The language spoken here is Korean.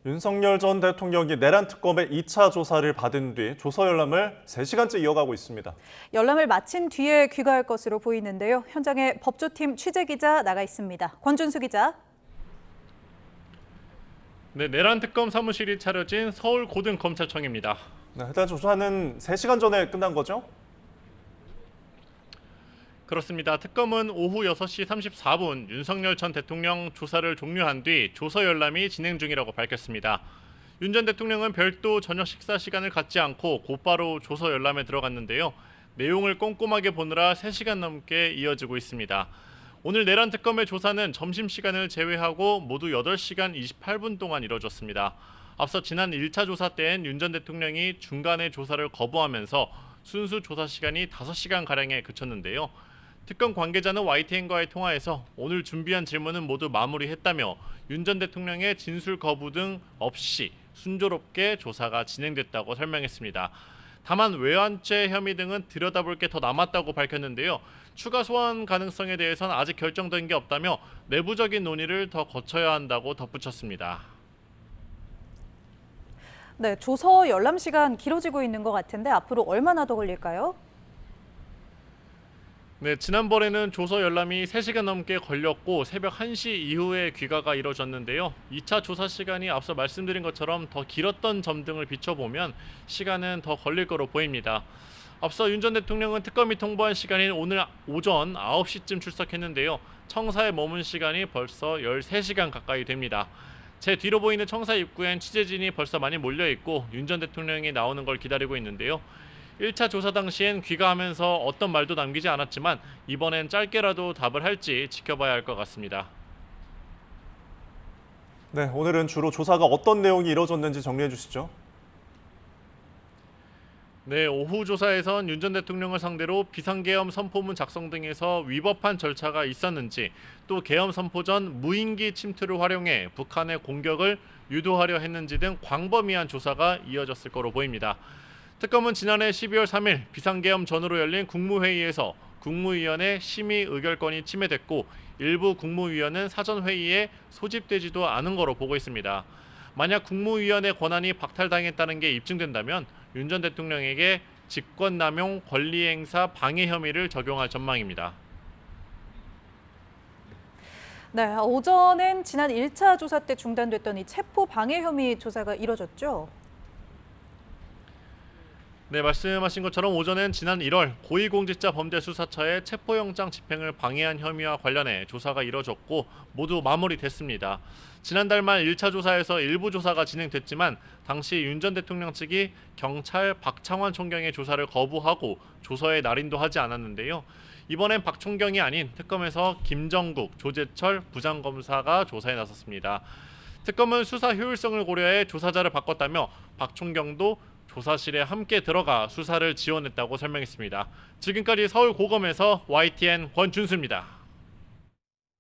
윤석열 전 대통령이 내란 특검의 2차 조사를 받은 뒤 조서 열람을 3시간째 이어가고 있습니다. 열람을 마친 뒤에 귀가할 것으로 보이는데요. 현장에 법조팀 취재기자 나가 있습니다. 권준수 기자. 네, 내란 특검 사무실이 차려진 서울고등검찰청입니다. 네, 해당 조사는 3시간 전에 끝난 거죠? 그렇습니다. 특검은 오후 6시 34분 윤석열 전 대통령 조사를 종료한 뒤 조서 열람이 진행 중이라고 밝혔습니다. 윤 전 대통령은 별도 저녁 식사 시간을 갖지 않고 곧바로 조서 열람에 들어갔는데요. 내용을 꼼꼼하게 보느라 3시간 넘게 이어지고 있습니다. 오늘 내란 특검의 조사는 점심시간을 제외하고 모두 8시간 28분 동안 이뤄졌습니다. 앞서 지난 1차 조사 때엔 윤 전 대통령이 중간에 조사를 거부하면서 순수 조사 시간이 5시간가량에 그쳤는데요. 특검 관계자는 YTN과의 통화에서 오늘 준비한 질문은 모두 마무리했다며 윤 전 대통령의 진술 거부 등 없이 순조롭게 조사가 진행됐다고 설명했습니다. 다만 외환죄 혐의 등은 들여다볼 게 더 남았다고 밝혔는데요. 추가 소환 가능성에 대해서는 아직 결정된 게 없다며 내부적인 논의를 더 거쳐야 한다고 덧붙였습니다. 네, 조서 열람 시간 길어지고 있는 것 같은데 앞으로 얼마나 더 걸릴까요? 네, 지난번에는 조서 열람이 3시간 넘게 걸렸고 새벽 1시 이후에 귀가가 이뤄졌는데요. 2차 조사 시간이 앞서 말씀드린 것처럼 더 길었던 점 등을 비춰보면 시간은 더 걸릴 거로 보입니다. 앞서 윤 전 대통령은 특검이 통보한 시간인 오늘 오전 9시쯤 출석했는데요. 청사에 머문 시간이 벌써 13시간 가까이 됩니다. 제 뒤로 보이는 청사 입구엔 취재진이 벌써 많이 몰려있고 윤 전 대통령이 나오는 걸 기다리고 있는데요. 1차 조사 당시엔 귀가하면서 어떤 말도 남기지 않았지만 이번엔 짧게라도 답을 할지 지켜봐야 할 것 같습니다. 네, 오늘은 주로 조사가 어떤 내용이 이뤄졌는지 정리해 주시죠. 네, 오후 조사에선 윤 전 대통령을 상대로 비상계엄 선포문 작성 등에서 위법한 절차가 있었는지, 또 계엄 선포 전 무인기 침투를 활용해 북한의 공격을 유도하려 했는지 등 광범위한 조사가 이어졌을 거로 보입니다. 특검은 지난해 12월 3일 비상계엄 전후로 열린 국무회의에서 국무위원의 심의 의결권이 침해됐고 일부 국무위원은 사전회의에 소집되지도 않은 거로 보고 있습니다. 만약 국무위원의 권한이 박탈당했다는 게 입증된다면 윤 전 대통령에게 직권남용 권리행사 방해 혐의를 적용할 전망입니다. 네, 오전엔 지난 1차 조사 때 중단됐던 이 체포 방해 혐의 조사가 이뤄졌죠. 네, 말씀하신 것처럼 오전엔 지난 1월 고위공직자범죄수사처의 체포영장 집행을 방해한 혐의와 관련해 조사가 이뤄졌고 모두 마무리됐습니다. 지난달 말 1차 조사에서 일부 조사가 진행됐지만 당시 윤 전 대통령 측이 경찰 박창환 총경의 조사를 거부하고 조서에 날인도 하지 않았는데요. 이번엔 박 총경이 아닌 특검에서 김정국, 조재철 부장검사가 조사에 나섰습니다. 특검은 수사 효율성을 고려해 조사자를 바꿨다며 박 총경도 조사실에 함께 들어가 수사를 지원했다고 설명했습니다. 지금까지 서울고검에서 YTN 권준수입니다.